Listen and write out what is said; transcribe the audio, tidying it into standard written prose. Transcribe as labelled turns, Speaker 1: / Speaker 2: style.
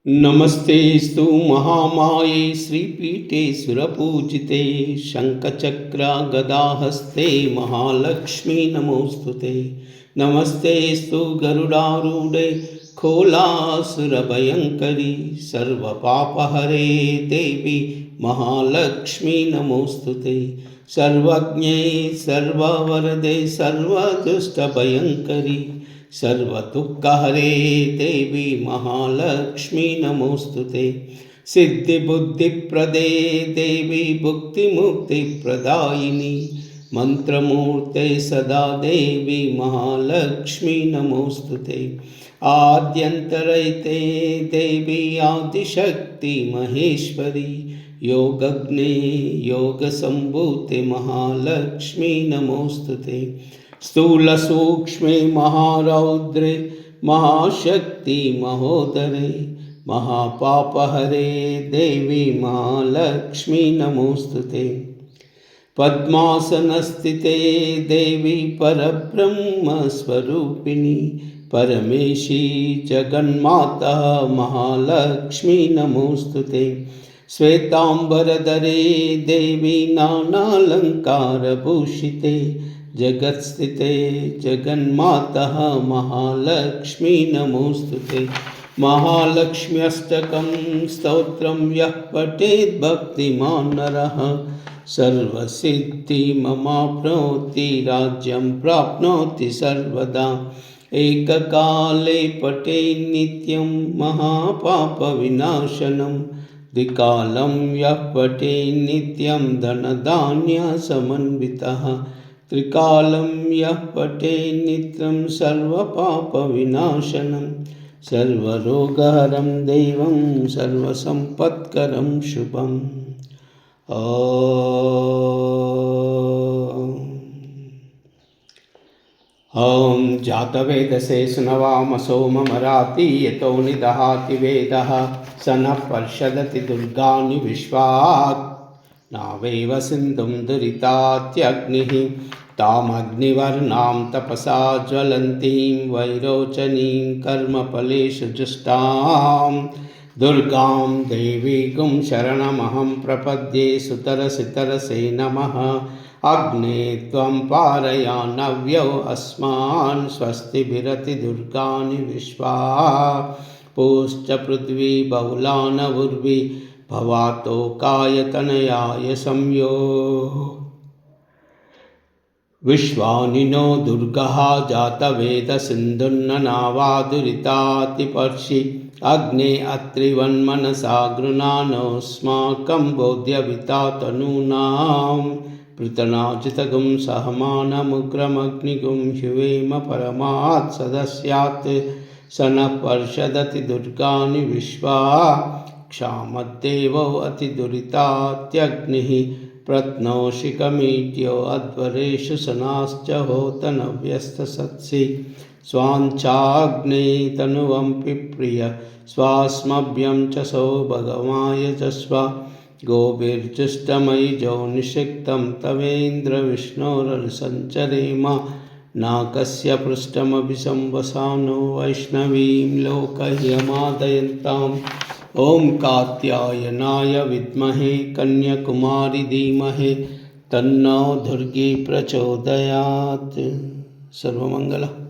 Speaker 1: नमस्तेस्तु महामाये श्रीपीठे सुरपूजिते शङ्खचक्रगदाहस्ते महालक्ष्मी नमोऽस्तुते। नमस्तेस्तु गरुडारूढे खोलासुरभयङ्करी सर्वपापहरे देवी महालक्ष्मी नमोऽस्तुते। सर्वज्ञे सर्ववरदे सर्वदुष्टभयङ्करी सर्वदुःखहरे देवी महालक्ष्मी नमोऽस्तुते। सिद्धिबुद्धिप्रदे देवी भुक्तिमुक्तिप्रदायिनी मंत्रमूर्ते सदा देवी महालक्ष्मी नमोऽस्तुते। आद्यन्तरहिते देवी आदिशक्ति महेश्वरी योगज्ञे योगसम्भूते महालक्ष्मी नमोऽस्तुते। स्थूलसूक्ष्मे महारौद्रे महाशक्ति महोदरे महापापहरे देवी महालक्ष्मी नमोऽस्तुते। पद्मासनस्थिते देवी परब्रह्मस्वरूपिणी परमेशी जगन्माता महालक्ष्मी नमोऽस्तुते। श्वेतांबरधरे देवी नानालंकारभूषिते जगत्स्थिते जगन्माता महालक्ष्मी नमोऽस्तुते। महालक्ष्म्यष्टकं स्तोत्रं यः पठेत् भक्तिमान् नरः सर्वसिद्धिममाप्नोति राज्यं प्राप्नोति सर्वदा। एककाले पठे नित्यं महापापविनाशनं द्विकालं यः पठे नित्यं धनधान्यसमन्वितः त्रिकालं यः पठे नित्यं सर्वपापविनाशनं सर्वरोगहरं देवं सर्वसम्पत्करं शुभम्। ॐ जातवेदसे सुनवामसो ममराति यतो निदहाति वेदः स नः पर्षदति दुर्गाणि विश्वात् नावेव सिन्धुं दुरितात्यग्निः तामग्निवर्णां तपसा ज्वलन्तीं वैरोचनीं कर्मफलेषु जुष्टां दुर्गां देवीं शरणमहं प्रपद्ये सुतरसितरसे नमः। अग्ने त्वं पारयानव्यौ अस्मान् स्वस्तिभिरति दुर्गाणि विश्वा पूश्च पृथ्वी बहुलानवुर्वी भवातोकायतनयाय संयो विश्वानिनो दुर्गः जातवेदसिन्धुर्ननावादुरितातिपर्षि अग्ने अत्रिवन्मनसा गृणानोऽस्माकं बोध्यविता तनूनां पृतनाजितगुं सहमानमुग्रमग्निगुं शिवेम परमात् सदस्यात् स नः पर्षदति दुर्गाणि विश्वा क्षामद्देवो अतिदुरितात्यग्निः प्रत्नोषिकमीड्यो अध्वरेषु सनाश्च होतनव्यस्तसत्सि स्वाञ्चाग्ने तनुवं पिप्रिय स्वास्मभ्यं च सो भगवाय जस्व गोभिर्जुष्टमयि जो निषिक्तं तवेन्द्र विष्णोरनुसञ्चरेम नाकस्य पृष्ठमभिसंवसानो वैष्णवीं लोकह्यमादयन्ताम्। ॐ कात्यायनाय विद्महे कन्याकुमारी धीमहि तन्नो दुर्गी प्रचोदयात्। सर्वमङ्गलम्।